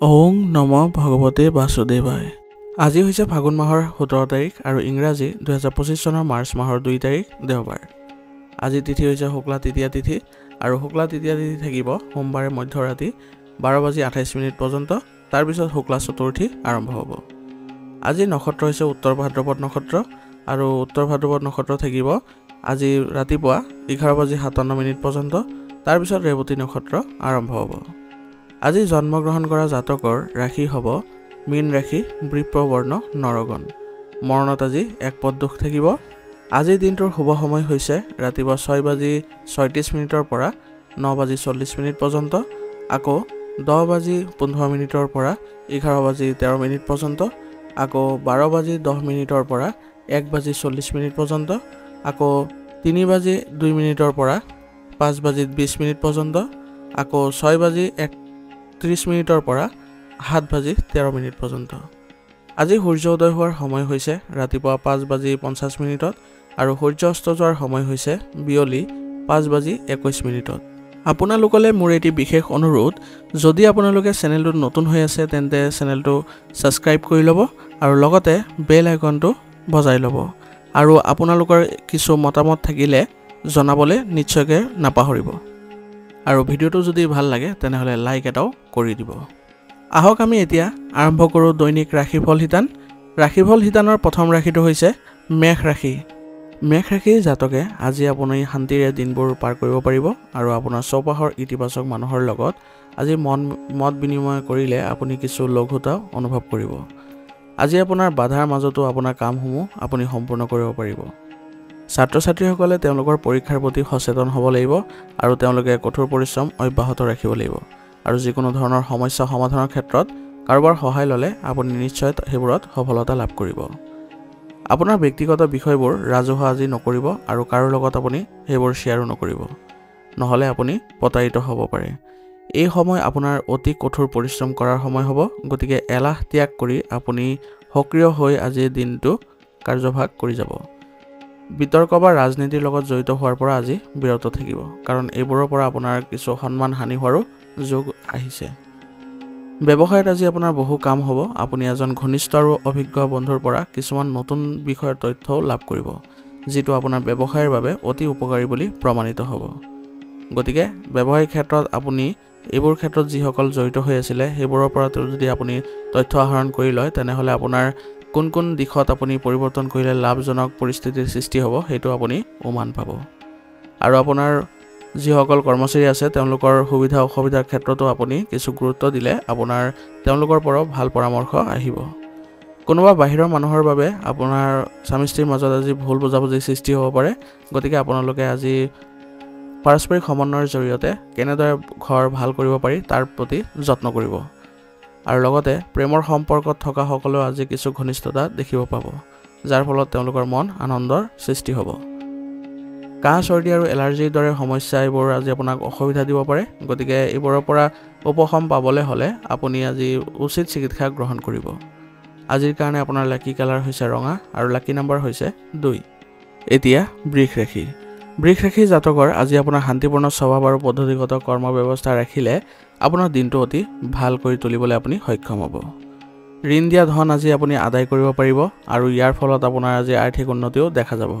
ওং নম ভগৱতে বাসুদেৱায়। আজি হৈছে ফাগুন মাহৰ 17 তাৰিখ আৰু ইংৰাজী 2025 চনৰ মাৰ্চ মাহৰ 2 তাৰিখ দেওবাৰ। আজি তিথি হৈছে শুক্লা তৃতীয়া তিথি আৰু শুক্লা তৃতীয়া তিথি থাকিব সোমবাৰে মধ্যৰাতি 12:28 পৰ্যন্ত। তাৰপিছত শুক্লা চতুৰ্থী আৰম্ভ হ'ব। আজি নক্ষত্ৰ হৈছে উত্তৰ ভাদ্ৰপদ নক্ষত্ৰ আৰু উত্তৰ ভাদ্ৰপদ নক্ষত্ৰ থাকিব আজি ৰাতিপুৱা 11:57 পৰ্যন্ত। তাৰপিছত ৰেৱতী নক্ষত্ৰ আৰম্ভ হ'ব। আজি জন্মগ্ৰহণ কৰা জাতকৰ ৰাশি হ'ব মীন ৰাশি, বৃষ বৰ্ণ, নৰগণ। মৰণত আজি এক পদ দুখ থাকিব। আজিৰ দিনটোৰ শুভ সময় হৈছে ৰাতিপুৱা 6:36 পৰা 9:40 পৰ্যন্ত, আকৌ 10:15 পৰা 11:13 পৰ্যন্ত, আকৌ 12:10 পৰা 1:40 পৰ্যন্ত, আকৌ 3:02 পৰা 5:20 পৰ্যন্ত, আকৌ 6:31 পৰা 7:13 পৰ্যন্ত। আজি সূৰ্য উদয় হোৱাৰ সময় হৈছে ৰাতিপুৱা 5:50 আৰু সূৰ্য অস্ত যোৱাৰ সময় হৈছে বিয়লি 5:21। আপোনালোকলৈ মোৰ এটি বিশেষ অনুৰোধ, যদি আপোনালোকে চেনেলটোত নতুন হৈ আছে তেন্তে চেনেলটো ছাবস্ক্ৰাইব কৰি ল'ব আৰু লগতে বেল আইকনটো বজাই ল'ব। আৰু আপোনালোকৰ কিছু মতামত থাকিলে জনাবলৈ নিশ্চয়কৈ নাপাহৰিব। আৰু ভিডিঅ'টো যদি ভাল লাগে তেনেহ'লে লাইক এটাও কৰি দিব। আহক আমি এতিয়া আৰম্ভ কৰোঁ দৈনিক ৰাশিফল শিতান। ৰাশিফল শিতানৰ প্ৰথম ৰাশিটো হৈছে মেষ ৰাশি। মেষ ৰাশিৰ জাতকে আজি আপুনি শান্তিৰে দিনবোৰ পাৰ কৰিব পাৰিব আৰু আপোনাৰ চৌপাশৰ ইতিবাচক মানুহৰ লগত আজি মত বিনিময় কৰিলে আপুনি কিছু লঘুতা অনুভৱ কৰিব। আজি আপোনাৰ বাধাৰ মাজতো আপোনাৰ কামসমূহ আপুনি সম্পূৰ্ণ কৰিব পাৰিব। ছাত্ৰ ছাত্ৰীসকলে তেওঁলোকৰ পৰীক্ষাৰ প্ৰতি সচেতন হ'ব লাগিব আৰু তেওঁলোকে কঠোৰ পৰিশ্ৰম অব্যাহত ৰাখিব লাগিব। আৰু যিকোনো ধৰণৰ সমস্যা সমাধানৰ ক্ষেত্ৰত কাৰোবাৰ সহায় ল'লে আপুনি নিশ্চয় সেইবোৰত সফলতা লাভ কৰিব। আপোনাৰ ব্যক্তিগত বিষয়বোৰ ৰাজহুৱা আজি নকৰিব আৰু কাৰো লগত আপুনি সেইবোৰ শ্বেয়াৰো নকৰিব, নহ'লে আপুনি প্ৰতাৰিত হ'ব পাৰে। এই সময় আপোনাৰ অতি কঠোৰ পৰিশ্ৰম কৰাৰ সময় হ'ব, গতিকে এলাহ ত্যাগ কৰি আপুনি সক্ৰিয় হৈ আজিৰ দিনটো কাৰ্যভাগ কৰি যাব। বিতৰ্ক বা ৰাজনীতিৰ লগত জড়িত হোৱাৰ পৰা আজি বিৰত থাকিব, কাৰণ এইবোৰৰ পৰা আপোনাৰ কিছু সন্মান হানি হোৱাৰো যোগ আহিছে। ব্যৱসায়ত আজি আপোনাৰ বহু কাম হ'ব। আপুনি এজন ঘনিষ্ঠ আৰু অভিজ্ঞ বন্ধুৰ পৰা কিছুমান নতুন বিষয়ৰ তথ্যও লাভ কৰিব, যিটো আপোনাৰ ব্যৱসায়ৰ বাবে অতি উপকাৰী বুলি প্ৰমাণিত হ'ব। গতিকে ব্যৱসায়িক ক্ষেত্ৰত আপুনি এইবোৰ ক্ষেত্ৰত যিসকল জড়িত হৈ আছিলে সেইবোৰৰ পৰা যদি আপুনি তথ্য আহৰণ কৰি লয় তেনেহ'লে আপোনাৰ কোন কোন দিশত আপুনি পৰিৱৰ্তন কৰিলে লাভজনক পৰিস্থিতিৰ সৃষ্টি হ'ব সেইটো আপুনি উমান পাব। আৰু আপোনাৰ যিসকল কৰ্মচাৰী আছে তেওঁলোকৰ সুবিধা অসুবিধাৰ ক্ষেত্ৰতো আপুনি কিছু গুৰুত্ব দিলে আপোনাৰ তেওঁলোকৰ পৰাও ভাল পৰামৰ্শ আহিব। কোনোবা বাহিৰৰ মানুহৰ বাবে আপোনাৰ স্বামী স্ত্ৰীৰ মাজত আজি ভুল বুজাবুজিৰ সৃষ্টি হ'ব পাৰে, গতিকে আপোনালোকে আজি পাৰস্পৰিক সমন্বয়ৰ জৰিয়তে কেনেদৰে ঘৰ ভাল কৰিব পাৰি তাৰ প্ৰতি যত্ন কৰিব। আৰু লগতে প্ৰেমৰ সম্পৰ্কত থকা সকলেও আজি কিছু ঘনিষ্ঠতা দেখিব পাব, যাৰ ফলত তেওঁলোকৰ মন আনন্দৰ সৃষ্টি হ'ব। কাহ চৰ্দি আৰু এলাৰ্জিৰ দৰে সমস্যা এইবোৰ আজি আপোনাক অসুবিধা দিব পাৰে, গতিকে এইবোৰৰ পৰা উপশম পাবলৈ হ'লে আপুনি আজি উচিত চিকিৎসা গ্ৰহণ কৰিব। আজিৰ কাৰণে আপোনাৰ লাকি কালাৰ হৈছে ৰঙা আৰু লাকি নাম্বাৰ হৈছে 2। এতিয়া বৃষ ৰাশি। বৃষ ৰাশিৰ জাতকৰ আজি আপোনাৰ শান্তিপূৰ্ণ স্বভাৱ আৰু পদ্ধতিগত কৰ্ম ব্যৱস্থা ৰাখিলে আপোনাৰ দিনটো অতি ভাল কৰি তুলিবলৈ আপুনি সক্ষম হ'ব। ঋণ দিয়া ধন আজি আপুনি আদায় কৰিব পাৰিব আৰু ইয়াৰ ফলত আপোনাৰ আজি আৰ্থিক উন্নতিও দেখা যাব।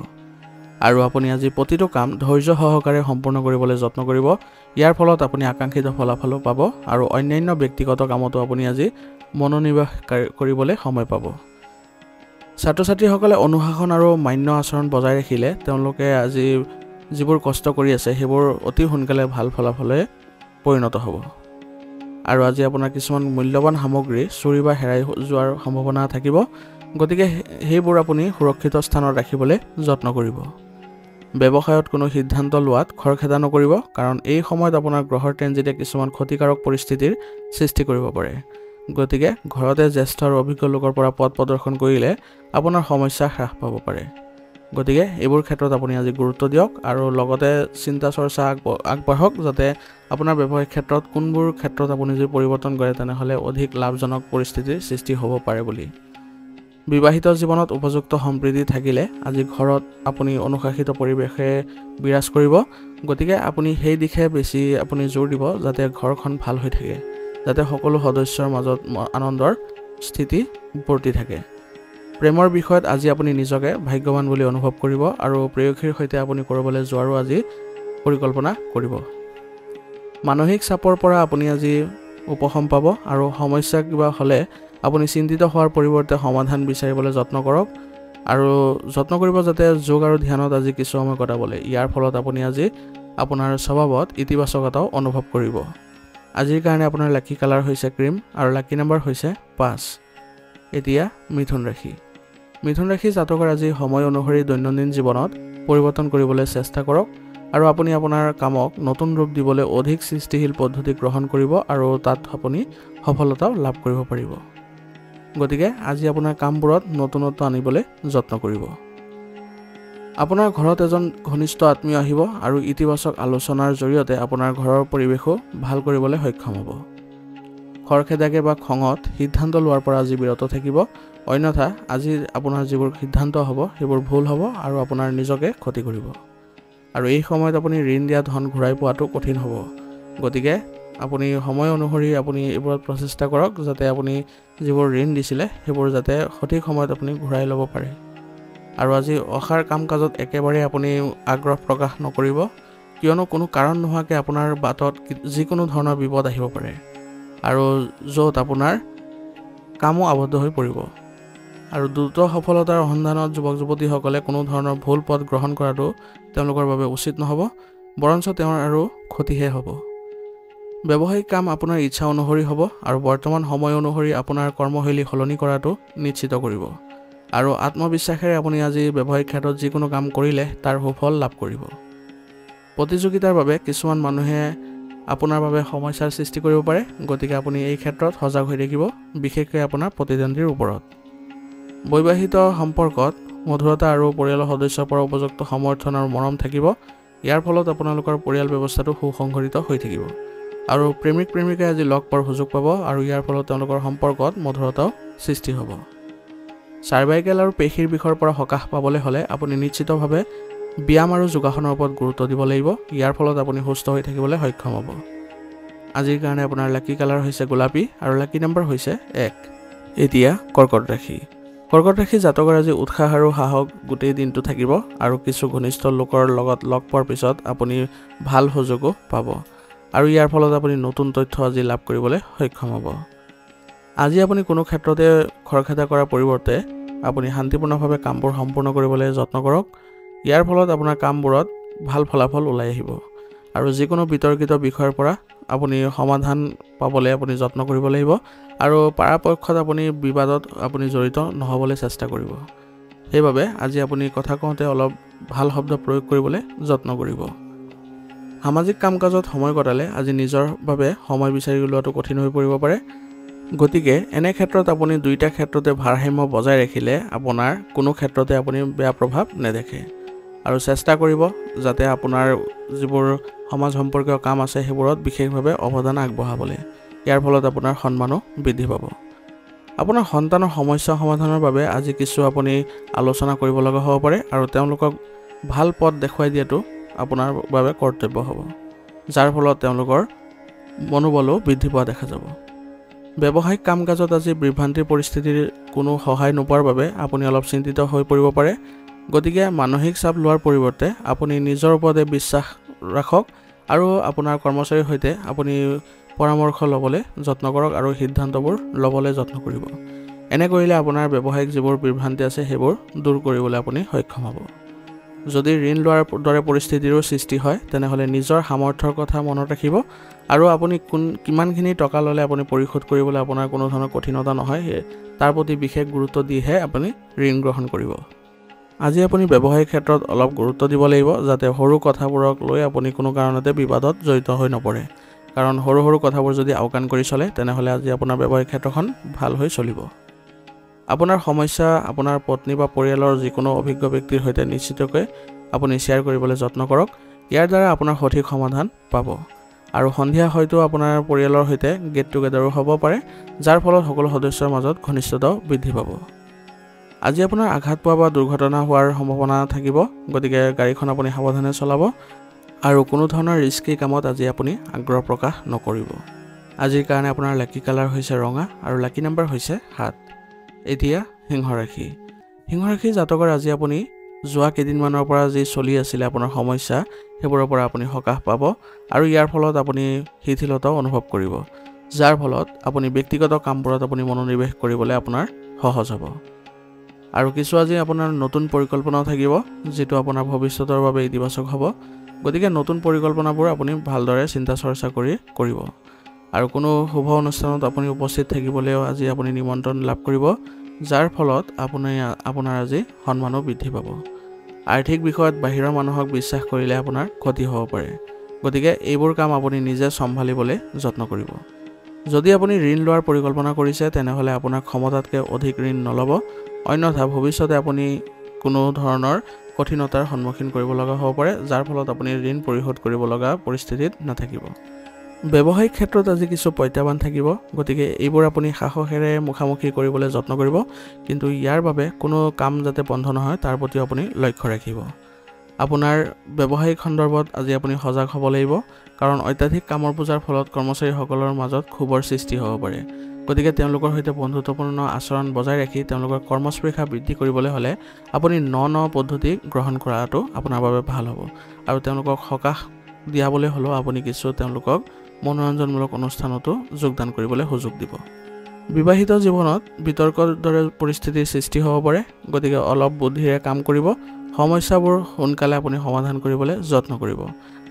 আৰু আপুনি আজি প্ৰতিটো কাম ধৈৰ্য সহকাৰে সম্পূৰ্ণ কৰিবলৈ যত্ন কৰিব। ইয়াৰ ফলত আপুনি আকাংক্ষিত ফলাফলো পাব আৰু অন্যান্য ব্যক্তিগত কামতো আপুনি আজি মনোনিৱেশ কৰিবলৈ সময় পাব। ছাত্ৰ ছাত্ৰীসকলে অনুশাসন আৰু মান্য আচৰণ বজাই ৰাখিলে তেওঁলোকে আজি যিবোৰ কষ্ট কৰি আছে সেইবোৰ অতি সোনকালে ভাল ফলাফলে পৰিণত হ'ব। আৰু আজি আপোনাৰ কিছুমান মূল্যৱান সামগ্ৰী চুৰি বা হেৰাই যোৱাৰ সম্ভাৱনা থাকিব, গতিকে সেইবোৰ আপুনি সুৰক্ষিত স্থানত ৰাখিবলৈ যত্ন কৰিব। ব্যৱসায়ত কোনো সিদ্ধান্ত লোৱাত খৰখেদা নকৰিব, কাৰণ এই সময়ত আপোনাৰ গ্ৰহৰ ট্ৰেনজিটে কিছুমান ক্ষতিকাৰক পৰিস্থিতিৰ সৃষ্টি কৰিব পাৰে। গতিকে ঘৰতে জ্যেষ্ঠ আৰু অভিজ্ঞ লোকৰ পৰা পথ প্ৰদৰ্শন কৰিলে আপোনাৰ সমস্যা হ্ৰাস পাব পাৰে। গতিকে এইবোৰ ক্ষেত্ৰত আপুনি আজি গুৰুত্ব দিয়ক আৰু লগতে চিন্তা চৰ্চা আগবাঢ়ক যাতে আপোনাৰ ব্যৱসায়িক ক্ষেত্ৰত কোনবোৰ ক্ষেত্ৰত আপুনি যদি পৰিৱৰ্তন কৰে তেনেহ'লে অধিক লাভজনক পৰিস্থিতিৰ সৃষ্টি হ'ব পাৰে বুলি। বিবাহিত জীৱনত উপযুক্ত সম্প্ৰীতি থাকিলে আজি ঘৰত আপুনি অনুশাসিত পৰিৱেশে বিৰাজ কৰিব, গতিকে আপুনি সেই দিশে বেছি আপুনি জোৰ দিব যাতে ঘৰখন ভাল হৈ থাকে। যাতে সকলো সদস্যৰ মাজত আনন্দৰ স্থিতি বৰ্তি থাকে। প্ৰেমৰ বিষয়ত আজি আপুনি নিজকে ভাগ্যৱান বুলি অনুভৱ কৰিব আৰু প্ৰেয়সীৰ সৈতে আপুনি ক'ৰবালৈ যোৱাৰো আজি পৰিকল্পনা কৰিব। মানসিক চাপৰ পৰা আপুনি আজি উপশম পাব আৰু সমস্যা কিবা হ'লে আপুনি চিন্তিত হোৱাৰ পৰিৱৰ্তে সমাধান বিচাৰিবলৈ যত্ন কৰক আৰু যত্ন কৰিব যাতে যোগ আৰু ধ্যানত আজি কিছু সময় কটাবলৈ। ইয়াৰ ফলত আপুনি আজি আপোনাৰ স্বভাৱত ইতিবাচকতাও অনুভৱ কৰিব। আজিৰ কাৰণে আপোনাৰ লাকি কালাৰ হৈছে ক্ৰীম আৰু লাকি নম্বৰ হৈছে 5। এতিয়া মিথুন ৰাশি। মিথুন ৰাশি জাতকৰ আজি সময় অনুসৰি দৈনন্দিন জীৱনত পৰিৱৰ্তন কৰিবলৈ চেষ্টা কৰক আৰু আপুনি আপোনাৰ কামক নতুন ৰূপ দিবলৈ অধিক সৃষ্টিশীল পদ্ধতি গ্ৰহণ কৰিব আৰু তাত আপুনি সফলতাও লাভ কৰিব পাৰিব। গতিকে আজি আপোনাৰ কামবোৰত নতুনত্ব আনিবলৈ যত্ন কৰিব। আপোনাৰ ঘৰত এজন ঘনিষ্ঠ আত্মীয় আহিব আৰু ইতিবাচক আলোচনাৰ জৰিয়তে আপোনাৰ ঘৰৰ পৰিৱেশো ভাল কৰিবলৈ সক্ষম হ'ব। খৰখেদাকে বা খঙত সিদ্ধান্ত লোৱাৰ পৰা আজি বিৰত থাকিব, অন্যথা আজি আপোনাৰ যিবোৰ সিদ্ধান্ত হ'ব সেইবোৰ ভুল হ'ব আৰু আপোনাৰ নিজকে ক্ষতি কৰিব। আৰু এই সময়ত আপুনি ঋণ দিয়া ধন ঘূৰাই পোৱাটো কঠিন হ'ব। গতিকে আপুনি সময় অনুসৰি আপুনি এইবোৰত প্ৰচেষ্টা কৰক যাতে আপুনি যিবোৰ ঋণ দিছিলে সেইবোৰ যাতে সঠিক সময়ত আপুনি ঘূৰাই ল'ব পাৰে। আৰু আজি অসাৰ কাম কাজত একেবাৰে আপুনি আগ্ৰহ প্ৰকাশ নকৰিব, কিয়নো কোনো কাৰণ নোহোৱাকৈ আপোনাৰ বাটত যিকোনো ধৰণৰ বিপদ আহিব পাৰে আৰু য'ত আপোনাৰ কামো আবদ্ধ হৈ পৰিব। আৰু দ্ৰুত সফলতাৰ সন্ধানত যুৱক যুৱতীসকলে কোনো ধৰণৰ ভুল পথ গ্ৰহণ কৰাটো তেওঁলোকৰ বাবে উচিত নহ'ব, বৰঞ্চ তেওঁৰ আৰু ক্ষতিহে হ'ব। ব্যৱসায়িক কাম আপোনাৰ ইচ্ছা অনুসৰি হ'ব আৰু বৰ্তমান সময় অনুসৰি আপোনাৰ কৰ্মশৈলী সলনি কৰাটো নিশ্চিত কৰিব। আৰু আত্মবিশ্বাসেৰে আপুনি আজি ব্যৱসায়িক ক্ষেত্ৰত যিকোনো কাম কৰিলে তাৰ সুফল লাভ কৰিব। প্ৰতিযোগিতাৰ বাবে কিছুমান মানুহে আপোনাৰ বাবে সমস্যাৰ সৃষ্টি কৰিব পাৰে, গতিকে আপুনি এই ক্ষেত্ৰত সজাগ হৈ থাকিব, বিশেষকৈ আপোনাৰ প্ৰতিদ্বন্দ্বীৰ ওপৰত। বৈবাহিক সম্পৰ্কত মধুৰতা আৰু পৰিয়ালৰ সদস্যৰ পৰা উপযুক্ত সমৰ্থন আৰু মৰম থাকিব। ইয়াৰ ফলত আপোনালোকৰ পৰিয়াল ব্যৱস্থাটো সুসংগঠিত হৈ থাকিব আৰু প্ৰেমিক প্ৰেমিকাই আজি লগ পোৱাৰ সুযোগ পাব আৰু ইয়াৰ ফলত তেওঁলোকৰ সম্পৰ্কত মধুৰতাও সৃষ্টি হ'ব। চাৰ্ভাইকেল আৰু পেশীৰ বিষয়ৰ পৰা সকাহ পাবলৈ হ'লে আপুনি নিশ্চিতভাৱে ব্যায়াম আৰু যোগাসনৰ ওপৰত গুৰুত্ব দিব লাগিব। ইয়াৰ ফলত আপুনি সুস্থ হৈ থাকিবলৈ সক্ষম হ'ব। আজিৰ কাৰণে আপোনাৰ লাকি কালাৰ হৈছে গোলাপী আৰু লাকি নম্বৰ হৈছে 1। এতিয়া কৰ্কট ৰাশি। কৰ্কট ৰাশি জাতকৰ আজি উৎসাহ আৰু সাহস গোটেই দিনটো থাকিব আৰু কিছু ঘনিষ্ঠ লোকৰ লগত লগ পোৱাৰ পিছত আপুনি ভাল সুযোগো পাব আৰু ইয়াৰ ফলত আপুনি নতুন তথ্য আজি লাভ কৰিবলৈ সক্ষম হ'ব। আজি আপুনি কোনো ক্ষেত্ৰতে খৰখেদা কৰাৰ পৰিৱৰ্তে আপুনি শান্তিপূৰ্ণভাৱে কামবোৰ সম্পূৰ্ণ কৰিবলৈ যত্ন কৰক। ইয়াৰ ফলত আপোনাৰ কামবোৰত ভাল ফলাফল ওলাই আহিব আৰু যিকোনো বিতৰ্কিত বিষয়ৰ পৰা আপুনি সমাধান পাবলৈ আপুনি যত্ন কৰিব লাগিব আৰু পৰাপক্ষত আপুনি বিবাদত আপুনি জড়িত নহ'বলৈ চেষ্টা কৰিব। সেইবাবে আজি আপুনি কথা কওঁতে অলপ ভাল শব্দ প্ৰয়োগ কৰিবলৈ যত্ন কৰিব। সামাজিক কাম কাজত সময় কটালে আজি নিজৰ বাবে সময় বিচাৰি উলিওৱাটো কঠিন হৈ পৰিব পাৰে। গতিকে এনে ক্ষেত্ৰত আপুনি দুয়োটা ক্ষেত্ৰতে ভাৰসাম্য বজাই ৰাখিলে আপোনাৰ কোনো ক্ষেত্ৰতে আপুনি বেয়া প্ৰভাৱ নেদেখে আৰু চেষ্টা কৰিব যাতে আপোনাৰ যিবোৰ সমাজ সম্পৰ্কীয় কাম আছে সেইবোৰত বিশেষভাৱে অৱদান আগবঢ়াবলৈ। ইয়াৰ ফলত আপোনাৰ সন্মানো বৃদ্ধি পাব। আপোনাৰ সন্তানৰ সমস্যা সমাধানৰ বাবে আজি কিছু আপুনি আলোচনা কৰিব লগা হ'ব পাৰে আৰু তেওঁলোকক ভাল পথ দেখুৱাই দিয়াটো আপোনাৰ বাবে কৰ্তব্য হ'ব, যাৰ ফলত তেওঁলোকৰ মনোবলো বৃদ্ধি পোৱা দেখা যাব। ব্যৱসায়িক কাম কাজত আজি বিভ্ৰান্তিৰ পৰিস্থিতিৰ কোনো সহায় নোপোৱাৰ বাবে আপুনি অলপ চিন্তিত হৈ পৰিব পাৰে। গতিকে মানসিক চাপ লোৱাৰ পৰিৱৰ্তে আপুনি নিজৰ ওপৰতে বিশ্বাস ৰাখক আৰু আপোনাৰ কৰ্মচাৰীৰ সৈতে আপুনি পৰামৰ্শ ল'বলৈ যত্ন কৰক আৰু সিদ্ধান্তবোৰ ল'বলৈ যত্ন কৰিব। এনে কৰিলে আপোনাৰ ব্যৱসায়িক যিবোৰ বিভ্ৰান্তি আছে সেইবোৰ দূৰ কৰিবলৈ আপুনি সক্ষম হ'ব। যদি ঋণ লোৱাৰ দৰে পৰিস্থিতিৰো সৃষ্টি হয় তেনেহ'লে নিজৰ সামৰ্থ্যৰ কথা মনত ৰাখিব আৰু আপুনি কিমানখিনি টকা ল'লে আপুনি পৰিশোধ কৰিবলৈ আপোনাৰ কোনো ধৰণৰ কঠিনতা নহয় তাৰ প্ৰতি বিশেষ গুৰুত্ব দিহে আপুনি ঋণ গ্ৰহণ কৰিব। আজি আপুনি ব্যৱসায়িক ক্ষেত্ৰত অলপ গুৰুত্ব দিব লাগিব যাতে সৰু কথাবোৰক লৈ আপুনি কোনো কাৰণতে বিবাদত জড়িত হৈ নপৰে, কাৰণ সৰু সৰু কথাবোৰ যদি আওকাণ কৰি চলে তেনেহ'লে আজি আপোনাৰ ব্যৱসায়িক ক্ষেত্ৰখন ভাল হৈ চলিব। আপোনাৰ সমস্যা আপোনাৰ পত্নী বা পৰিয়ালৰ যিকোনো অভিজ্ঞ ব্যক্তিৰ সৈতে নিশ্চিতকৈ আপুনি শ্বেয়াৰ কৰিবলৈ যত্ন কৰক। ইয়াৰ দ্বাৰা আপোনাৰ সঠিক সমাধান পাব আৰু সন্ধিয়া হয়তো আপোনাৰ পৰিয়ালৰ সৈতে গেট টুগেডাৰো হ'ব পাৰে, যাৰ ফলত সকলো সদস্যৰ মাজত ঘনিষ্ঠতাও বৃদ্ধি পাব। আজি আপোনাৰ আঘাত পোৱা বা দুৰ্ঘটনা হোৱাৰ সম্ভাৱনা থাকিব, গতিকে গাড়ীখন আপুনি সাৱধানে চলাব আৰু কোনো ধৰণৰ ৰিস্কি কামত আজি আপুনি আগ্ৰহ প্ৰকাশ নকৰিব। আজিৰ কাৰণে আপোনাৰ লাকি কালাৰ হৈছে ৰঙা আৰু লাকি নাম্বাৰ হৈছে 7 এতিয়া সিংহ ৰাশি জাতকৰ আজি আপুনি যোৱা কেইদিনমানৰ পৰা যি চলি আছিল আপোনাৰ সমস্যা সেইবোৰৰ পৰা আপুনি সকাহ পাব আৰু ইয়াৰ ফলত আপুনি শিথিলতা অনুভৱ কৰিব যাৰ ফলত আপুনি ব্যক্তিগত কামবোৰত আপুনি মনোনিৱেশ কৰিবলৈ আপোনাৰ সহজ হ'ব আৰু কিছু আজি আপোনাৰ নতুন পৰিকল্পনাও থাকিব যেটো আপোনাৰ ভৱিষ্যতৰ বাবে ইতিবাচক হ'ব গতিকে নতুন পৰিকল্পনাবোৰ আপুনি ভালদৰে চিন্তা চৰ্চা কৰিব আৰু কোনো শুভ অনুষ্ঠানত আপুনি উপস্থিত থাকিবলৈও আজি আপুনি নিমন্ত্ৰণ লাভ কৰিব যাৰ ফলত আপোনাৰ আজি সন্মানো বৃদ্ধি পাব আৰ্থিক বিষয়ত বাহিৰৰ মানুহক বিশ্বাস কৰিলে আপোনাৰ ক্ষতি হ'ব পাৰে গতিকে এইবোৰ কাম আপুনি নিজে সম্ভালিবলৈ যত্ন কৰিব যদি আপুনি ঋণ লোৱাৰ পৰিকল্পনা কৰিছে তেনেহলে আপোনাৰ ক্ষমতাতকৈ অধিক ঋণ নলব অন্যথা ভৱিষ্যতে আপুনি কোনো ধৰণৰ কঠিনতাৰ সন্মুখীন কৰিব লগা হ'ব পাৰে যাৰ ফলত আপুনি ঋণ পৰিশোধ কৰিব লগা পৰিস্থিতিত নাথাকিব ব্যৱসায়িক ক্ষেত্ৰত আজি কিছু প্ৰত্যাহ্বান থাকিব গতিকে এইবোৰ আপুনি সাহসেৰে মুখামুখি কৰিবলৈ যত্ন কৰিব কিন্তু ইয়াৰ বাবে কোনো কাম যাতে বন্ধ নহয় তাৰ প্ৰতি আপুনি লক্ষ্য ৰাখিব আপোনাৰ ব্যৱসায়িক সন্দৰ্ভত আজি আপুনি সজাগ হ'ব লাগিব কাৰণ অত্যাধিক কামৰ বোজাৰ ফলত কৰ্মচাৰীসকলৰ মাজত ক্ষোভৰ সৃষ্টি হ'ব পাৰে গতিকে তেওঁলোকৰ সৈতে বন্ধুত্বপূৰ্ণ আচৰণ বজাই ৰাখি তেওঁলোকৰ কৰ্মস্পৃহা বৃদ্ধি কৰিবলৈ হ'লে আপুনি ন পদ্ধতি গ্ৰহণ কৰাটো আপোনাৰ বাবে ভাল হ'ব আৰু তেওঁলোকক সকাহ দিয়াবলৈ হ'লেও আপুনি কিছু তেওঁলোকক মনোৰঞ্জনমূলক অনুষ্ঠানতো যোগদান কৰিবলৈ সুযোগ দিব বিবাহিত জীৱনত বিতৰ্কৰ দৰে পৰিস্থিতিৰ সৃষ্টি হ'ব পাৰে গতিকে অলপ বুদ্ধিৰে কাম কৰিব সমস্যাবোৰ সোনকালে আপুনি সমাধান কৰিবলৈ যত্ন কৰিব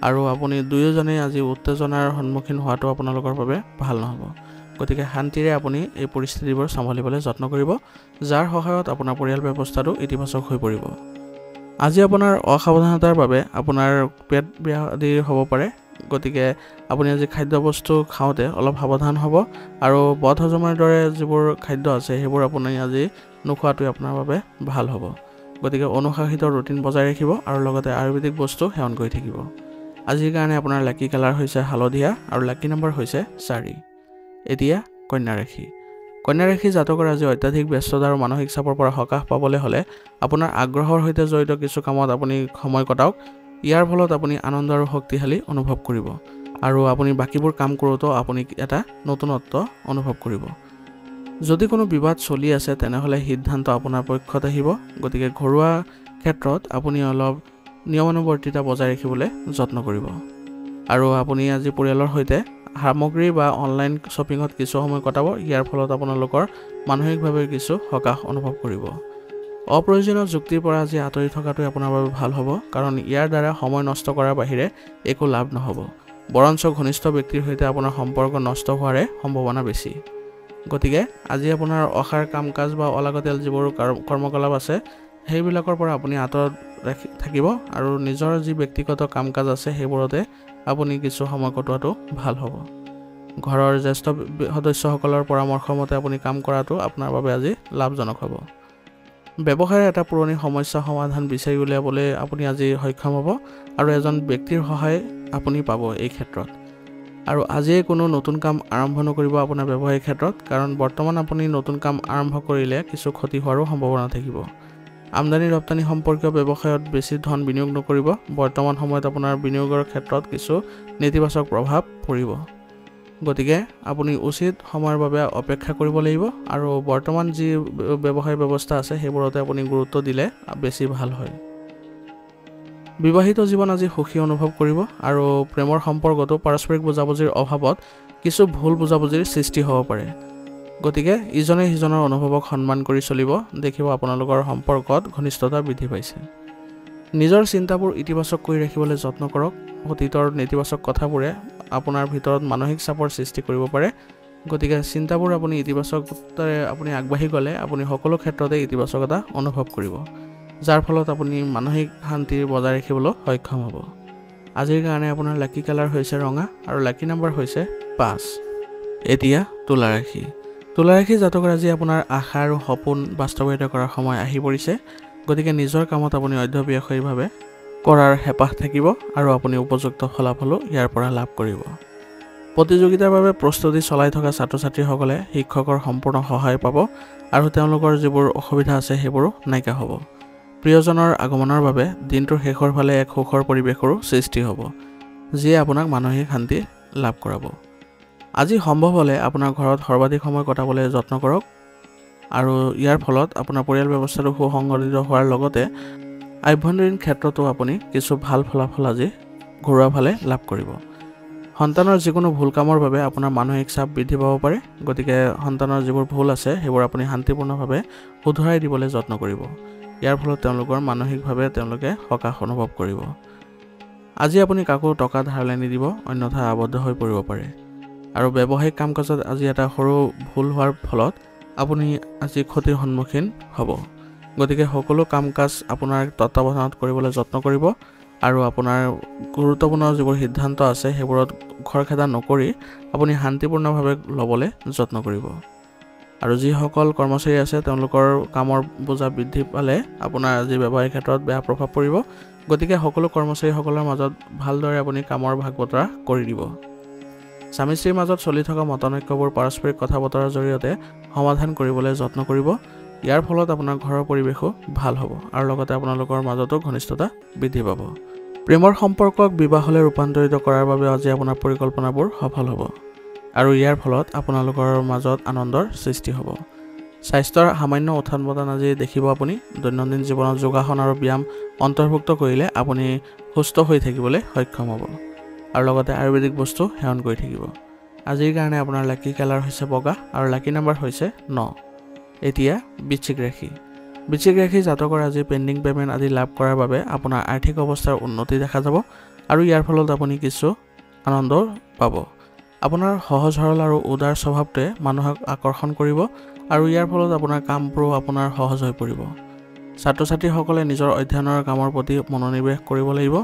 আৰু আপুনি দুয়োজনে আজি উত্তেজনাৰ সন্মুখীন হোৱাটো আপোনালোকৰ বাবে ভাল নহ'ব গতিকে শান্তিৰে আপুনি এই পৰিস্থিতিবোৰ চম্ভালিবলৈ যত্ন কৰিব যাৰ সহায়ত আপোনাৰ পৰিয়াল ব্যৱস্থাটো ইতিবাচক হৈ পৰিব আজি আপোনাৰ অসাৱধানতাৰ বাবে আপোনাৰ পেট বেয়া আদি হ'ব পাৰে গতিকে আপুনি আজি খাদ্যবস্তু খাওঁতে অলপ সাৱধান হ'ব আৰু বদহজমৰ দৰে যিবোৰ খাদ্য আছে সেইবোৰ আপুনি আজি নোখোৱাটোৱে আপোনাৰ বাবে ভাল হ'ব গতিকে অনুশাসিত ৰুটিন বজাই ৰাখিব আৰু লগতে আয়ুৰ্বেদিক বস্তু সেৱন কৰি থাকিব আজিৰ কাৰণে আপোনাৰ লাকি কালাৰ হৈছে হালধীয়া আৰু লাকি নম্বৰ হৈছে 4 এতিয়া কন্যা ৰাশি জাতকৰ আজি অত্যাধিক ব্যস্ততা আৰু মানসিক চাপৰ পৰা সকাহ পাবলৈ হ'লে আপোনাৰ আগ্ৰহৰ সৈতে জড়িত কিছু কামত আপুনি সময় কটাওক ইয়াৰ ফলত আপুনি আনন্দ আৰু শক্তিশালী অনুভৱ কৰিব আৰু আপুনি বাকিবোৰ কাম কৰোঁতেও আপুনি এটা নতুনত্ব অনুভৱ কৰিব যদি কোনো বিবাদ চলি আছে তেনেহলে সিদ্ধান্ত আপোনাৰ পক্ষত আহিব গতিকে ঘৰুৱা ক্ষেত্ৰত আপুনি অলপ নিয়মানুৱৰ্তিতা বজাই ৰাখিবলৈ যত্ন কৰিব আৰু আপুনি আজি পৰিয়ালৰ সৈতে সামগ্ৰী বা অনলাইন শ্বপিঙত কিছু সময় কটাব ইয়াৰ ফলত আপোনালোকৰ মানসিকভাৱে কিছু সকাহ অনুভৱ কৰিব অপ্ৰয়োজনীয় যুক্তিৰ পৰা আজি আঁতৰি থকাটো আপোনাৰ বাবে ভাল হ'ব কাৰণ ইয়াৰ দ্বাৰা সময় নষ্ট কৰাৰ বাহিৰে একো লাভ নহ'ব বৰঞ্চ ঘনিষ্ঠ ব্যক্তিৰ সৈতে আপোনাৰ সম্পৰ্ক নষ্ট হোৱাৰ সম্ভাৱনা বেছি গতিকে আজি আপোনাৰ অসাৰ কাম-কাজ বা অলাগতিয়াল যিবোৰ কৰ্মকলাপ আছে সেইবিলাকৰ পৰা আপুনি আঁতৰত থাকিব আৰু নিজৰ যি ব্যক্তিগত কাম-কাজ আছে সেইবোৰতে আপুনি কিছু সময় কটোৱাটো ভাল হ'ব ঘৰৰ জ্যেষ্ঠ সদস্যসকলৰ পৰামৰ্শ মতে আপুনি কাম কৰাটো আপোনাৰ বাবে আজি লাভজনক হ'ব ব্যৱসায়ৰ এটা পুৰণি সমস্যা সমাধান বিচাৰি উলিয়াবলৈ আপুনি আজি সক্ষম হ'ব আৰু এজন ব্যক্তিৰ সহায় আপুনি পাব এই ক্ষেত্ৰত আৰু আজিয়ে কোনো নতুন কাম আৰম্ভ নকৰিব আপোনাৰ ব্যৱসায়িক ক্ষেত্ৰত কাৰণ বৰ্তমান আপুনি নতুন কাম আৰম্ভ কৰিলে কিছু ক্ষতি হোৱাৰো সম্ভাৱনা থাকিব আমদানি ৰপ্তানি সম্পৰ্কীয় ব্যৱসায়ত বেছি ধন বিনিয়োগ নকৰিব বৰ্তমান সময়ত আপোনাৰ বিনিয়োগৰ ক্ষেত্ৰত কিছু নেতিবাচক প্ৰভাৱ পৰিব গতিকে আপুনি উচিত সময়ৰ বাবে অপেক্ষা কৰিব লাগিব আৰু বৰ্তমান যি ব্যৱসায় ব্যৱস্থা আছে সেইবোৰতে আপুনি গুৰুত্ব দিলে বেছি ভাল হয় বিবাহিত জীৱন আজি সুখী অনুভৱ কৰিব আৰু প্ৰেমৰ সম্পৰ্কটো পাৰস্পৰিক বুজাবুজিৰ অভাৱত কিছু ভুল বুজাবুজিৰ সৃষ্টি হ'ব পাৰে গতিকে ইজনে সিজনৰ অনুভৱক সন্মান কৰি চলিব দেখিব আপোনালোকৰ সম্পৰ্কত ঘনিষ্ঠতা বৃদ্ধি পাইছে নিজৰ চিন্তাবোৰ ইতিবাচক কৰি ৰাখিবলৈ যত্ন কৰক অতীতৰ নেতিবাচক কথাবোৰে আপোনাৰ ভিতৰত মানসিক চাপৰ সৃষ্টি কৰিব পাৰে গতিকে চিন্তাবোৰ আপুনি ইতিবাচকতাৰে আপুনি আগবাঢ়ি গ'লে আপুনি সকলো ক্ষেত্ৰতে ইতিবাচকতা অনুভৱ কৰিব যাৰ ফলত আপুনি মানসিক শান্তি বজাই ৰাখিবলৈ সক্ষম হ'ব আজিৰ কাৰণে আপোনাৰ লাকি কালাৰ হৈছে ৰঙা আৰু লাকি নম্বৰ হৈছে 5 এতিয়া তুলা ৰাশি জাতকৰ আজি আপোনাৰ আশা আৰু সপোন বাস্তৱায়িত কৰাৰ সময় আহি পৰিছে গতিকে নিজৰ কামত আপুনি অধ্যৱসায়ীভাৱে কৰাৰ হেঁপাহ থাকিব আৰু আপুনি উপযুক্ত ফলাফলো ইয়াৰ পৰা লাভ কৰিব প্ৰতিযোগিতাৰ বাবে প্ৰস্তুতি চলাই থকা ছাত্ৰ-ছাত্ৰীসকলে শিক্ষকৰ সম্পূৰ্ণ সহায় পাব আৰু তেওঁলোকৰ যিবোৰ অসুবিধা আছে সেইবোৰো নাইকিয়া হ'ব প্ৰিয়জনৰ আগমনৰ বাবে দিনটোৰ শেষৰ ফালে এক সুখৰ পৰিৱেশৰো সৃষ্টি হ'ব যিয়ে আপোনাক মানসিক শান্তি লাভ কৰাব আজি সম্ভৱ হ'লে আপোনাৰ ঘৰত সৰ্বাধিক সময় কটাবলৈ যত্ন কৰক আৰু ইয়াৰ ফলত আপোনাৰ পৰিয়াল ব্যৱস্থাটো সুসংগঠিত হোৱাৰ লগতে আভ্যন্তৰীণ ক্ষেত্ৰতো আপুনি কিছু ভাল ফলাফল আজি ঘৰুৱা ফালে লাভ কৰিব। সন্তানৰ যিকোনো ভুল কামৰ বাবে আপোনাৰ মানসিক চাপ বৃদ্ধি পাব পাৰে, গতিকে সন্তানৰ যিবোৰ ভুল আছে সেইবোৰ আপুনি শান্তিপূৰ্ণভাৱে শুধৰাই দিবলৈ যত্ন কৰিব। ইয়াৰ ফলত তেওঁলোকৰ মানসিকভাৱে তেওঁলোকে সকাহ অনুভৱ কৰিব। আজি আপুনি কাকো টকা ধাৰলৈ নিদিব, অন্যথা আবদ্ধ হৈ পৰিব পাৰে। আৰু ব্যৱসায়িক কাম কাজত আজি এটা সৰু ভুল হোৱাৰ ফলত আপুনি আজি ক্ষতিৰ সন্মুখীন হ'ব। গতিকে সকলো কাম কাজ আপোনাৰ তত্ত্বাৱধানত কৰিবলৈ যত্ন কৰিব আৰু আপোনাৰ গুৰুত্বপূৰ্ণ যিবোৰ সিদ্ধান্ত আছে সেইবোৰত খৰখেদা নকৰি আপুনি শান্তিপূৰ্ণভাৱে ল'বলৈ যত্ন কৰিব। আৰু যিসকল কৰ্মচাৰী আছে তেওঁলোকৰ কামৰ বোজা বৃদ্ধি পালে আপোনাৰ আজি ব্যৱসায়িক ক্ষেত্ৰত বেয়া প্ৰভাৱ পৰিব। গতিকে সকলো কৰ্মচাৰীসকলৰ মাজত ভালদৰে আপুনি কামৰ ভাগ বতৰা কৰি দিব। স্বামী স্ত্ৰীৰ মাজত চলি থকা মতানৈক্যবোৰ পাৰস্পৰিক কথা বতৰাৰ জৰিয়তে সমাধান কৰিবলৈ যত্ন কৰিব। ইয়াৰ ফলত আপোনাৰ ঘৰৰ পৰিৱেশো ভাল হ'ব আৰু লগতে আপোনালোকৰ মাজতো ঘনিষ্ঠতা বৃদ্ধি পাব। প্ৰেমৰ সম্পৰ্কক বিবাহলৈ ৰূপান্তৰিত কৰাৰ বাবে আজি আপোনাৰ পৰিকল্পনাবোৰ সফল হ'ব আৰু ইয়াৰ ফলত আপোনালোকৰ মাজত আনন্দৰ সৃষ্টি হ'ব। স্বাস্থ্যৰ সামান্য উত্থান পতন আজি দেখিব আপুনি। দৈনন্দিন জীৱনত যোগাসন আৰু ব্যায়াম অন্তৰ্ভুক্ত কৰিলে আপুনি সুস্থ হৈ থাকিবলৈ সক্ষম হ'ব আৰু লগতে আয়ুৰ্বেদিক বস্তু সেৱন কৰি থাকিব। আজিৰ কাৰণে আপোনাৰ লাকি কালাৰ হৈছে বগা আৰু লাকি নাম্বাৰ হৈছে 9। এতিয়া বৃশ্চিক ৰাশি। বৃশ্চিক ৰাশি জাতকৰ আজি পেণ্ডিং পে'মেণ্ট আদি লাভ কৰাৰ বাবে আপোনাৰ আৰ্থিক অৱস্থাৰ উন্নতি দেখা যাব আৰু ইয়াৰ ফলত আপুনি কিছু আনন্দ পাব। আপোনাৰ সহজ সৰল আৰু উদাৰ স্বভাৱটোৱে মানুহক আকৰ্ষণ কৰিব আৰু ইয়াৰ ফলত আপোনাৰ কামবোৰো আপোনাৰ সহজ হৈ পৰিব। ছাত্ৰ ছাত্ৰীসকলে নিজৰ অধ্যয়নৰ কামৰ প্ৰতি মনোনিৱেশ কৰিব লাগিব।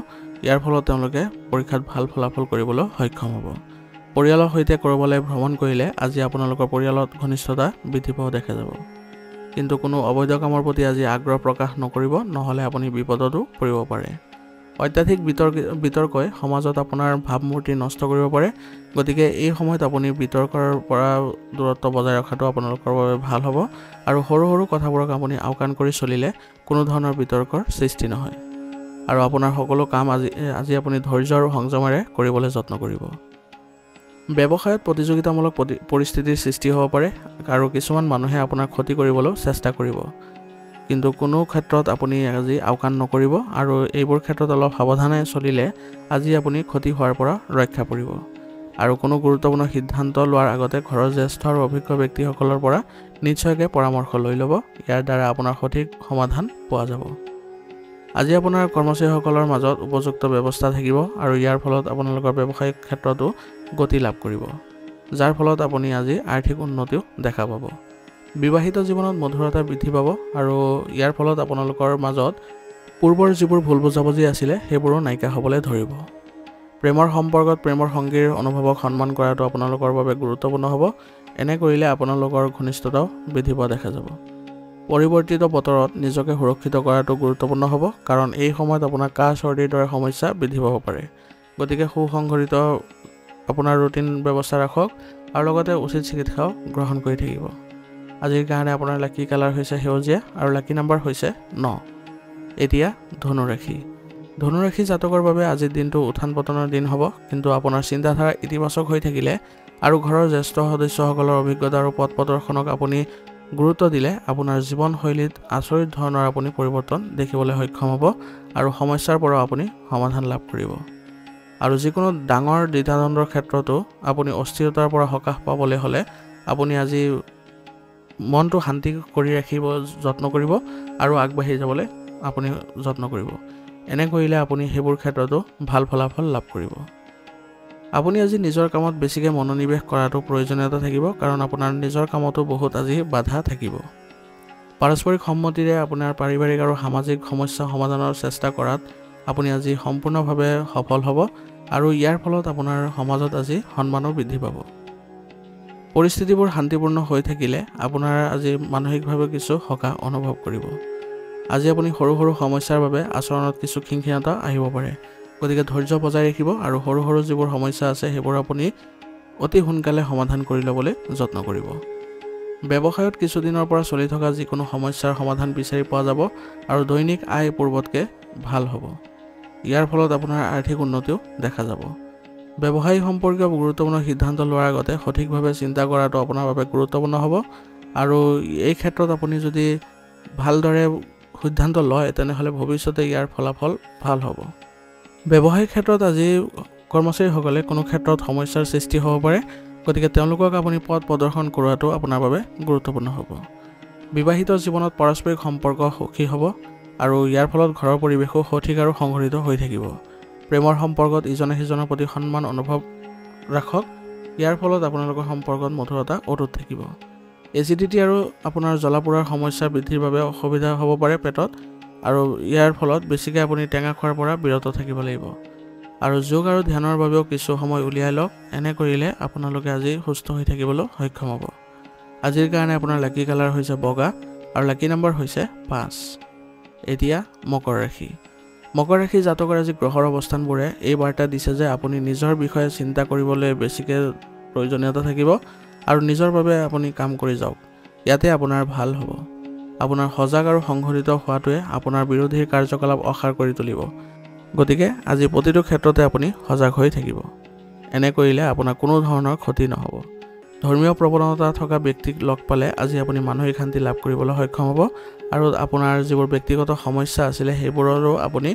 ইয়াৰ ফলত তেওঁলোকে পৰীক্ষাত ভাল ফলাফল কৰিবলৈ সক্ষম হ'ব। পৰিয়ালৰ সৈতে ক'ৰবালৈ ভ্ৰমণ কৰিলে আজি আপোনালোকৰ পৰিয়ালত ঘনিষ্ঠতা বৃদ্ধি পোৱা দেখা যাব। কিন্তু কোনো অবৈধ কামৰ প্ৰতি আজি আগ্ৰহ প্ৰকাশ নকৰিব, নহ'লে আপুনি বিপদতো পৰিব পাৰে। অত্যাধিক বিতৰ্কই সমাজত আপোনাৰ ভাৱমূৰ্তি নষ্ট কৰিব পাৰে। গতিকে এই সময়ত আপুনি বিতৰ্কৰ পৰা দূৰত্ব বজাই ৰখাটো আপোনালোকৰ বাবে ভাল হ'ব আৰু সৰু সৰু কথাবোৰক আপুনি আওকাণ কৰি চলিলে কোনো ধৰণৰ বিতৰ্কৰ সৃষ্টি নহয় আৰু আপোনাৰ সকলো কাম আজি আপুনি ধৈৰ্য আৰু সংযমেৰে কৰিবলৈ যত্ন কৰিব। ব্যৱসায়ত প্ৰতিযোগিতামূলক পৰিস্থিতিৰ সৃষ্টি হ'ব পাৰে আৰু কিছুমান মানুহে আপোনাৰ ক্ষতি কৰিবলৈ চেষ্টা কৰিব, কিন্তু কোনো ক্ষেত্ৰত আপুনি আজি আওকাণ নকৰিব আৰু এইবোৰ ক্ষেত্ৰত অলপ সাৱধানে চলিলে আজি আপুনি ক্ষতি হোৱাৰ পৰা ৰক্ষা পৰিব। আৰু কোনো গুৰুত্বপূৰ্ণ সিদ্ধান্ত লোৱাৰ আগতে ঘৰৰ জ্যেষ্ঠ আৰু অভিজ্ঞ ব্যক্তিসকলৰ পৰা নিশ্চয়কৈ পৰামৰ্শ লৈ ল'ব। ইয়াৰ দ্বাৰা আপোনাৰ সঠিক সমাধান পোৱা যাব। আজি আপোনাৰ কৰ্মচাৰীসকলৰ মাজত উপযুক্ত ব্যৱস্থা থাকিব আৰু ইয়াৰ ফলত আপোনালোকৰ ব্যৱসায়িক ক্ষেত্ৰতো গতি লাভ কৰিব, যাৰ ফলত আপুনি আজি আৰ্থিক উন্নতিও দেখা পাব। বিবাহিত জীৱনত মধুৰতা বৃদ্ধি পাব আৰু ইয়াৰ ফলত আপোনালোকৰ মাজত পূৰ্বৰ যিবোৰ ভুল বুজাবুজি আছিলে সেইবোৰো নাইকিয়া হ'বলৈ ধৰিব। প্ৰেমৰ সম্পৰ্কত প্ৰেমৰ সংগীৰ অনুভৱক সন্মান কৰাটো আপোনালোকৰ বাবে গুৰুত্বপূৰ্ণ হ'ব। এনে কৰিলে আপোনালোকৰ ঘনিষ্ঠতাও বৃদ্ধি পোৱা দেখা যাব। পৰিৱৰ্তিত বতৰত নিজকে সুৰক্ষিত কৰাটো গুৰুত্বপূৰ্ণ হ'ব, কাৰণ এই সময়ত আপোনাৰ কাহ চৰ্দিৰ দৰে সমস্যা বৃদ্ধি পাব পাৰে। গতিকে সুসংগঠিত আপোনাৰ ৰুটিন ব্যৱস্থা ৰাখক আৰু লগতে উচিত চিকিৎসাও গ্ৰহণ কৰি থাকিব। আজিৰ কাৰণে আপোনাৰ লাকি কালাৰ হৈছে সেউজীয়া আৰু লাকি নাম্বাৰ হৈছে 9। এতিয়া ধনু ৰাশি। ধনু ৰাশি জাতকৰ বাবে আজিৰ দিনটো উত্থান পতনৰ দিন হ'ব, কিন্তু আপোনাৰ চিন্তাধাৰা ইতিবাচক হৈ থাকিলে আৰু ঘৰৰ জ্যেষ্ঠ সদস্যসকলৰ অভিজ্ঞতা আৰু পথ প্ৰদৰ্শনক আপুনি গুৰুত্ব দিলে আপোনাৰ জীৱনশৈলীত আচৰিত ধৰণৰ আপুনি পৰিৱৰ্তন দেখিবলৈ সক্ষম হ'ব আৰু সমস্যাৰ পৰা আপুনি সমাধান লাভ কৰিব। আৰু যিকোনো ডাঙৰ দ্বিধাদ্বন্দ্বৰ ক্ষেত্ৰতো আপুনি অস্থিৰতাৰ পৰা সকাহ পাবলৈ হ'লে আপুনি আজি মনটো শান্তি কৰি ৰাখিব যত্ন কৰিব আৰু আগবাঢ়ি যাবলৈ আপুনি যত্ন কৰিব। এনে কৰিলে আপুনি সেইবোৰ ক্ষেত্ৰতো ভাল ফলাফল লাভ কৰিব। আপুনি আজি নিজৰ কামত বেছিকৈ মনোনিৱেশ কৰাটো প্ৰয়োজনীয়তা থাকিব, কাৰণ আপোনাৰ নিজৰ কামতো বহুত আজি বাধা থাকিব। পাৰস্পৰিক সন্মতিৰে আপোনাৰ পাৰিবাৰিক আৰু সামাজিক সমস্যা সমাধানৰ চেষ্টা কৰাত আপুনি আজি সম্পূৰ্ণভাৱে সফল হ'ব আৰু ইয়াৰ ফলত আপোনাৰ সমাজত আজি সন্মানো বৃদ্ধি পাব। পৰিস্থিতিবোৰ শান্তিপূৰ্ণ হৈ থাকিলে আপোনাৰ আজি মানসিকভাৱে কিছু সকাহ অনুভৱ কৰিব। আজি আপুনি সৰু সৰু সমস্যাৰ বাবে আচৰণত কিছু খিংখিঙতা আহিব পাৰে, গতিকে ধৈৰ্য বজাই ৰাখিব আৰু সৰু সৰু যিবোৰ সমস্যা আছে সেইবোৰ আপুনি অতি সোনকালে সমাধান কৰি ল'বলৈ যত্ন কৰিব। ব্যৱসায়ত কিছুদিনৰ পৰা চলি থকা যিকোনো সমস্যাৰ সমাধান বিচাৰি পোৱা যাব আৰু দৈনিক আয় পূৰ্বতকৈ ভাল হ'ব। ইয়াৰ ফলত আপোনাৰ আৰ্থিক উন্নতিও দেখা যাব। ব্যৱসায় সম্পৰ্কীয় গুৰুত্বপূৰ্ণ সিদ্ধান্ত লোৱাৰ আগতে সঠিকভাৱে চিন্তা কৰাটো আপোনাৰ বাবে গুৰুত্বপূৰ্ণ হ'ব আৰু এই ক্ষেত্ৰত আপুনি যদি ভালদৰে সিদ্ধান্ত লয় তেনেহ'লে ভৱিষ্যতে ইয়াৰ ফলাফল ভাল হ'ব। ব্যৱসায়িক ক্ষেত্ৰত আজি কৰ্মচাৰীসকলে কোনো ক্ষেত্ৰত সমস্যাৰ সৃষ্টি হ'ব পাৰে, গতিকে তেওঁলোকক আপুনি পথ প্ৰদৰ্শন কৰাটো আপোনাৰ বাবে গুৰুত্বপূৰ্ণ হ'ব। বিবাহিত জীৱনত পাৰস্পৰিক সম্পৰ্ক সুখী হ'ব আৰু ইয়াৰ ফলত ঘৰৰ পৰিৱেশো সঠিক আৰু সংঘটিত হৈ থাকিব। প্ৰেমৰ সম্পৰ্কত ইজনে সিজনৰ প্ৰতি সন্মান অনুভৱ ৰাখক, ইয়াৰ ফলত আপোনালোকৰ সম্পৰ্কত মধুৰতা অটুট থাকিব। এচিডিটি আৰু আপোনাৰ জ্বলা-পোৰাৰ সমস্যা বৃদ্ধিৰ বাবে অসুবিধা হ'ব পাৰে পেটত, আৰু ইয়াৰ ফলত বেছিকৈ আপুনি টেঙা খোৱাৰ পৰা বিৰত থাকিব লাগিব। আৰু যোগ আৰু ধ্যানৰ বাবেও কিছু সময় উলিয়াই লওক, এনে কৰিলে আপোনালোকে আজি সুস্থ হৈ থাকিবলৈ সক্ষম হ'ব। আজিৰ কাৰণে আপোনাৰ লাকি কালাৰ হৈছে বগা আৰু লাকি নম্বৰ হৈছে 5। এতিয়া মকৰ ৰাশি। মকৰ ৰাশি জাতকৰ আজি গ্ৰহৰ অৱস্থানবোৰে এই বাৰ্তা দিছে যে আপুনি নিজৰ বিষয়ে চিন্তা কৰিবলৈ বেছিকৈ প্ৰয়োজনীয়তা থাকিব আৰু নিজৰ বাবে আপুনি কাম কৰি যাওক, ইয়াতে আপোনাৰ ভাল হ'ব। আপোনাৰ সজাগ আৰু সংঘটিত হোৱাটোৱে আপোনাৰ বিৰোধীৰ কাৰ্যকলাপ অসাৰ কৰি তুলিব, গতিকে আজি প্ৰতিটো ক্ষেত্ৰতে আপুনি সজাগ হৈ থাকিব। এনে কৰিলে আপোনাৰ কোনো ধৰণৰ ক্ষতি নহ'ব। ধৰ্মীয় প্ৰৱণতা থকা ব্যক্তিক লগ পালে আজি আপুনি মানসিক শান্তি লাভ কৰিবলৈ সক্ষম হ'ব আৰু আপোনাৰ যিবোৰ ব্যক্তিগত সমস্যা আছিলে সেইবোৰৰো আপুনি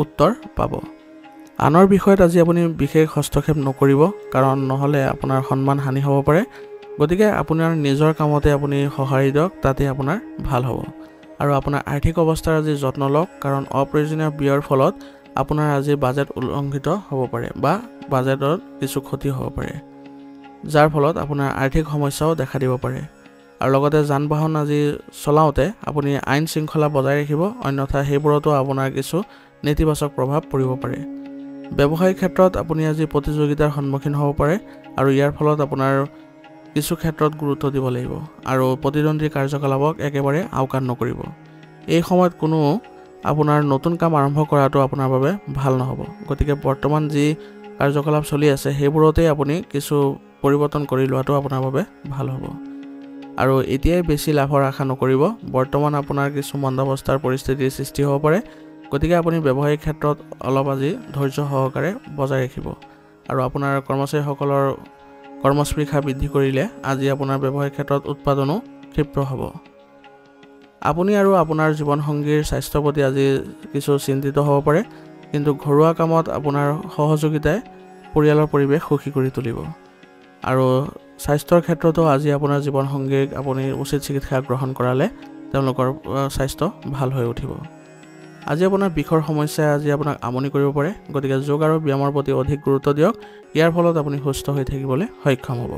উত্তৰ পাব। আনৰ বিষয়ত আজি আপুনি বিশেষ হস্তক্ষেপ নকৰিব, কাৰণ নহ'লে আপোনাৰ সন্মান হানি হ'ব পাৰে, গতিকে আপোনাৰ নিজৰ কামতে আপুনি সঁহাৰি দিয়ক, তাতে আপোনাৰ ভাল হ'ব। আৰু আপোনাৰ আৰ্থিক অৱস্থাৰ আজি যত্ন লওক, কাৰণ অপ্ৰয়োজনীয় ব্যয়ৰ ফলত আপোনাৰ আজি বাজেট উলংঘিত হ'ব পাৰে বা বাজেটত কিছু ক্ষতি হ'ব পাৰে, যাৰ ফলত আপোনাৰ আৰ্থিক সমস্যাও দেখা দিব পাৰে। আৰু লগতে যান বাহন আজি চলাওঁতে আপুনি আইন শৃংখলা বজাই ৰাখিব, অন্যথা সেইবোৰতো আপোনাৰ কিছু নেতিবাচক প্ৰভাৱ পৰিব পাৰে। ব্যৱসায়িক ক্ষেত্ৰত আপুনি আজি প্ৰতিযোগিতাৰ সন্মুখীন হ'ব পাৰে আৰু ইয়াৰ ফলত আপোনাৰ কিছু ক্ষেত্ৰত গুৰুত্ব দিব লাগিব আৰু প্ৰতিদ্বন্দ্বী কাৰ্যকলাপক একেবাৰে আওকাণ নকৰিব। এই সময়ত কোনো আপোনাৰ নতুন কাম আৰম্ভ কৰাটো আপোনাৰ বাবে ভাল নহ'ব, গতিকে বৰ্তমান যি কাৰ্যকলাপ চলি আছে সেইবোৰতেই আপুনি কিছু পৰিৱৰ্তন কৰি লোৱাটো আপোনাৰ বাবে ভাল হ'ব। আৰু এতিয়াই বেছি লাভৰ আশা নকৰিব, বৰ্তমান আপোনাৰ কিছু মন্দাৱস্থাৰ পৰিস্থিতিৰ সৃষ্টি হ'ব পাৰে, গতিকে আপুনি ব্যৱসায়িক ক্ষেত্ৰত অলপ আজি ধৈৰ্য সহকাৰে বজাই ৰাখিব আৰু আপোনাৰ কৰ্মচাৰীসকলৰ কৰ্মস্পৃহা বৃদ্ধি কৰিলে আজি আপোনাৰ ব্যৱসায়িক ক্ষেত্ৰত উৎপাদনো ক্ষিপ্ৰ হ'ব। আপুনি আৰু আপোনাৰ জীৱনসংগীৰ স্বাস্থ্যৰ প্ৰতি আজি কিছু চিন্তিত হ'ব পাৰে, কিন্তু ঘৰুৱা কামত আপোনাৰ সহযোগিতাই পৰিয়ালৰ পৰিৱেশ সুখী কৰি তুলিব। আৰু স্বাস্থ্যৰ ক্ষেত্ৰতো আজি আপোনাৰ জীৱনসংগীক আপুনি উচিত চিকিৎসা গ্ৰহণ কৰালে তেওঁলোকৰ স্বাস্থ্য ভাল হৈ উঠিব। আজি আপোনাৰ বিষৰ সমস্যাই আজি আপোনাক আমনি কৰিব পাৰে, গতিকে যোগ আৰু ব্যায়ামৰ প্ৰতি অধিক গুৰুত্ব দিয়ক, ইয়াৰ ফলত আপুনি সুস্থ হৈ থাকিবলৈ সক্ষম হ'ব।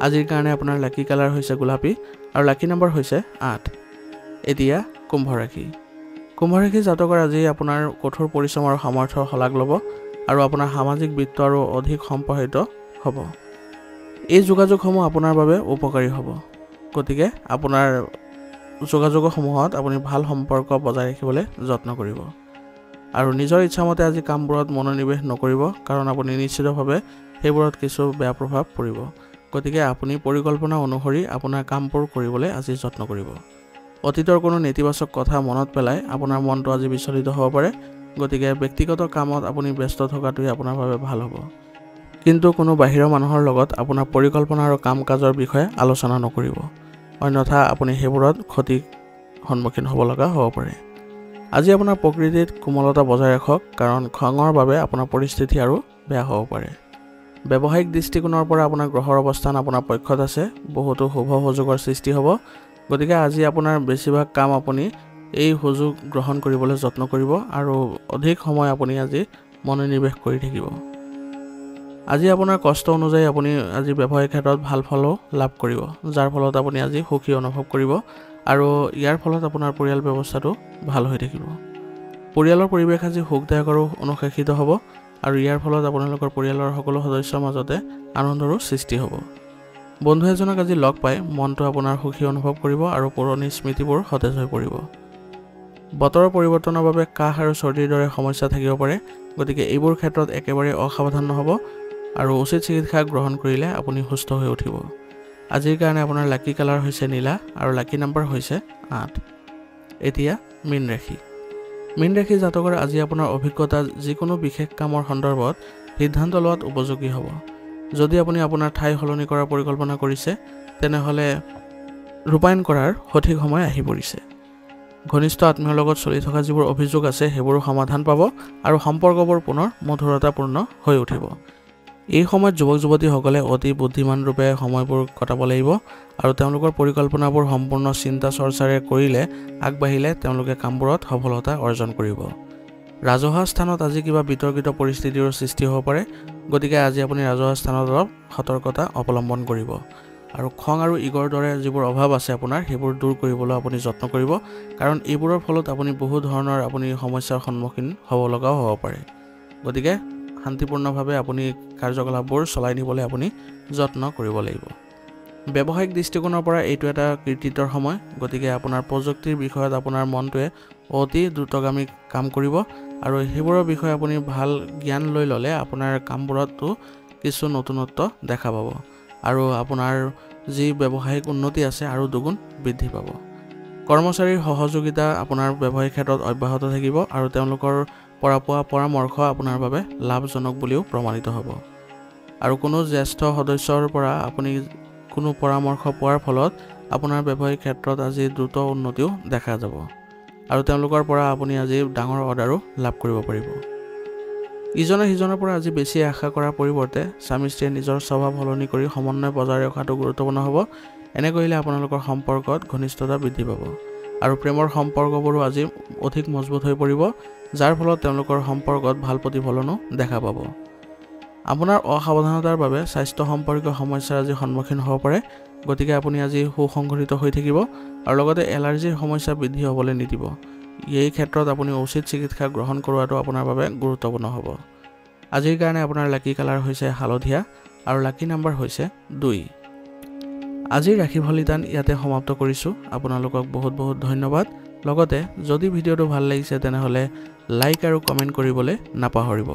আজিৰ কাৰণে আপোনাৰ লাকি কালাৰ হৈছে গোলাপী আৰু লাকি নম্বৰ হৈছে 8। এতিয়া কুম্ভ ৰাশি। কুম্ভ ৰাশি জাতকৰ আজি আপোনাৰ কঠোৰ পৰিশ্ৰম আৰু সামৰ্থ্যৰ শলাগ ল'ব আৰু আপোনাৰ সামাজিক বৃত্ত আৰু অধিক সম্প্ৰসাৰিত হ'ব। এই যোগাযোগসমূহ আপোনাৰ বাবে উপকাৰী হ'ব, গতিকে আপোনাৰ যোগাযোগসমূহত আপুনি ভাল সম্পৰ্ক বজাই ৰাখিবলৈ যত্ন কৰিব আৰু নিজৰ ইচ্ছামতে আজি কামবোৰত মনোনিৱেশ নকৰিব, কাৰণ আপুনি নিশ্চিতভাৱে সেইবোৰত কিছু বেয়া প্ৰভাৱ পৰিব, গতিকে আপুনি পৰিকল্পনা অনুসৰি আপোনাৰ কামবোৰ কৰিবলৈ আজি যত্ন কৰিব। অতীতৰ কোনো নেতিবাচক কথা মনত পেলাই আপোনাৰ মনটো আজি বিচলিত হ'ব পাৰে, গতিকে ব্যক্তিগত কামত আপুনি ব্যস্ত থকাটোৱে আপোনাৰ বাবে ভাল হ'ব, কিন্তু কোনো বাহিৰৰ মানুহৰ লগত আপোনাৰ পৰিকল্পনা আৰু কাম কাজৰ বিষয়ে আলোচনা নকৰিব, অন্যথা আপুনি সেইবোৰত ক্ষতিৰ সন্মুখীন হ'ব লগা হ'ব পাৰে। আজি আপোনাৰ প্ৰকৃতিত কোমলতা বজাই ৰাখক, কাৰণ খঙৰ বাবে আপোনাৰ পৰিস্থিতি আৰু বেয়া হ'ব পাৰে। ব্যৱসায়িক দৃষ্টিকোণৰ পৰা আপোনাৰ গ্ৰহৰ অৱস্থান আপোনাৰ পক্ষত আছে, বহুতো শুভ সুযোগৰ সৃষ্টি হ'ব, গতিকে আজি আপোনাৰ বেছিভাগ কাম আপুনি এই সুযোগ গ্ৰহণ কৰিবলৈ যত্ন কৰিব আৰু অধিক সময় আপুনি আজি মনোনিৱেশ কৰি থাকিব। আজি আপোনাৰ কষ্ট অনুযায়ী আপুনি আজি ব্যৱসায়িক ক্ষেত্ৰত ভাল ফলো লাভ কৰিব, যাৰ ফলত আপুনি আজি সুখী অনুভৱ কৰিব আৰু ইয়াৰ ফলত আপোনাৰ পৰিয়াল ব্যৱস্থাটো ভাল হৈ থাকিব। পৰিয়ালৰ পৰিৱেশ আজি সুখদায়ক আৰু অনুশাসিত হ'ব আৰু ইয়াৰ ফলত আপোনালোকৰ পৰিয়ালৰ সকলো সদস্যৰ মাজতে আনন্দৰো সৃষ্টি হ'ব। বন্ধু এজনক আজি লগ পাই মনটো আপোনাৰ সুখী অনুভৱ কৰিব আৰু পুৰণি স্মৃতিবোৰ সতেজ হৈ পৰিব। বতৰৰ পৰিৱৰ্তনৰ বাবে কাহ আৰু চৰ্দিৰ দৰে সমস্যা থাকিব পাৰে, গতিকে এইবোৰ ক্ষেত্ৰত একেবাৰে অসাৱধান নহ'ব আৰু উচিত চিকিৎসা গ্ৰহণ কৰিলে আপুনি সুস্থ হৈ উঠিব। আজিৰ কাৰণে আপোনাৰ লাকি কালাৰ হৈছে নীলা আৰু লাকি নম্বৰ হৈছে 8। এতিয়া মীন ৰাশি। মীন ৰাশি জাতকৰ আজি আপোনাৰ অভিজ্ঞতা যিকোনো বিশেষ কামৰ সন্দৰ্ভত সিদ্ধান্ত লোৱাত উপযোগী হ'ব। যদি আপুনি আপোনাৰ ঠাই সলনি কৰাৰ পৰিকল্পনা কৰিছে তেনেহ'লে ৰূপায়ণ কৰাৰ সঠিক সময় আহি পৰিছে। ঘনিষ্ঠ আত্মীয়ৰ লগত চলি থকা যিবোৰ অভিযোগ আছে সেইবোৰো সমাধান পাব আৰু সম্পৰ্কবোৰ পুনৰ মধুৰতাপূৰ্ণ হৈ উঠিব। এই সময়ত যুৱক যুৱতীসকলে অতি বুদ্ধিমান ৰূপে সময়বোৰ কটাব লাগিব আৰু তেওঁলোকৰ পৰিকল্পনাবোৰ সম্পূৰ্ণ চিন্তা চৰ্চাৰে কৰিলে আগবাঢ়িলে তেওঁলোকে কামবোৰত সফলতা অৰ্জন কৰিব। ৰাজহুৱা স্থানত আজি কিবা বিতৰ্কিত পৰিস্থিতিৰ সৃষ্টি হ'ব পাৰে, গতিকে আজি আপুনি ৰাজহুৱা স্থানত অলপ সতৰ্কতা অৱলম্বন কৰিব আৰু খং আৰু ইগৰ দৰে যিবোৰ অভাৱ আছে আপোনাৰ সেইবোৰ দূৰ কৰিবলৈ আপুনি যত্ন কৰিব, কাৰণ এইবোৰৰ ফলত আপুনি বহু ধৰণৰ আপুনি সমস্যাৰ সন্মুখীন হ'ব লগাও হ'ব পাৰে। গতিকে শান্তিপূৰ্ণভাৱে আপুনি কাৰ্যকলাপবোৰ চলাই নিবলৈ আপুনি যত্ন কৰিব লাগিব। ব্যৱসায়িক দৃষ্টিকোণৰ পৰা এইটো এটা কৃতিত্বৰ সময়, গতিকে আপোনাৰ প্ৰযুক্তিৰ বিষয়ত আপোনাৰ মনটোৱে অতি দ্ৰুতগামী কাম কৰিব আৰু সেইবোৰৰ বিষয়ে আপুনি ভাল জ্ঞান লৈ ল'লে আপোনাৰ কামবোৰতো কিছু নতুনত্ব দেখা পাব আৰু আপোনাৰ যি ব্যৱসায়িক উন্নতি আছে আৰু দুগুণ বৃদ্ধি পাব। কৰ্মচাৰীৰ সহযোগিতা আপোনাৰ ব্যৱসায়িক ক্ষেত্ৰত অব্যাহত থাকিব আৰু তেওঁলোকৰ পৰা পোৱা পৰামৰ্শ আপোনাৰ বাবে লাভজনক বুলিও প্ৰমাণিত হ'ব আৰু কোনো জ্যেষ্ঠ সদস্যৰ পৰা আপুনি কোনো পৰামৰ্শ পোৱাৰ ফলত আপোনাৰ ব্যৱসায়িক ক্ষেত্ৰত আজি দ্ৰুত উন্নতিও দেখা যাব আৰু তেওঁলোকৰ পৰা আপুনি আজি ডাঙৰ অৰ্ডাৰো লাভ কৰিব পাৰিব। ইজনে সিজনৰ পৰা আজি বেছি আশা কৰাৰ পৰিৱৰ্তে স্বামী স্ত্ৰীয়ে নিজৰ স্বভাৱ সলনি কৰি সমন্বয় বজাই ৰখাটো গুৰুত্বপূৰ্ণ হ'ব। এনে কৰিলে আপোনালোকৰ সম্পৰ্কত ঘনিষ্ঠতা বৃদ্ধি পাব আৰু প্ৰেমৰ সম্পৰ্কবোৰো আজি অধিক মজবুত হৈ পৰিব, যাৰ ফলত তেওঁলোকৰ সম্পৰ্কত ভাল প্ৰতিফলনো দেখা পাব। আপোনাৰ অসাৱধানতাৰ বাবে স্বাস্থ্য সম্পৰ্কীয় সমস্যাৰ আজি সন্মুখীন হ'ব পাৰে, গতিকে আপুনি আজি সুসংগঠিত হৈ থাকিব আৰু লগতে এলাৰ্জিৰ সমস্যা বৃদ্ধি হ'বলৈ নিদিব। এই ক্ষেত্ৰত আপুনি উচিত চিকিৎসা গ্ৰহণ কৰোৱাটো আপোনাৰ বাবে গুৰুত্বপূৰ্ণ হ'ব। আজিৰ কাৰণে আপোনাৰ লাকি কালাৰ হৈছে হালধীয়া আৰু লাকি নাম্বাৰ হৈছে 2। আজিৰ ৰাশি ফলিতান ইয়াতে সমাপ্ত কৰিছোঁ। আপোনালোকক বহুত বহুত ধন্যবাদ। লগতে যদি ভিডিঅ'টো ভাল লাগিছে তেনেহ'লে লাইক আৰু কমেণ্ট কৰিবলৈ নাপাহৰিব।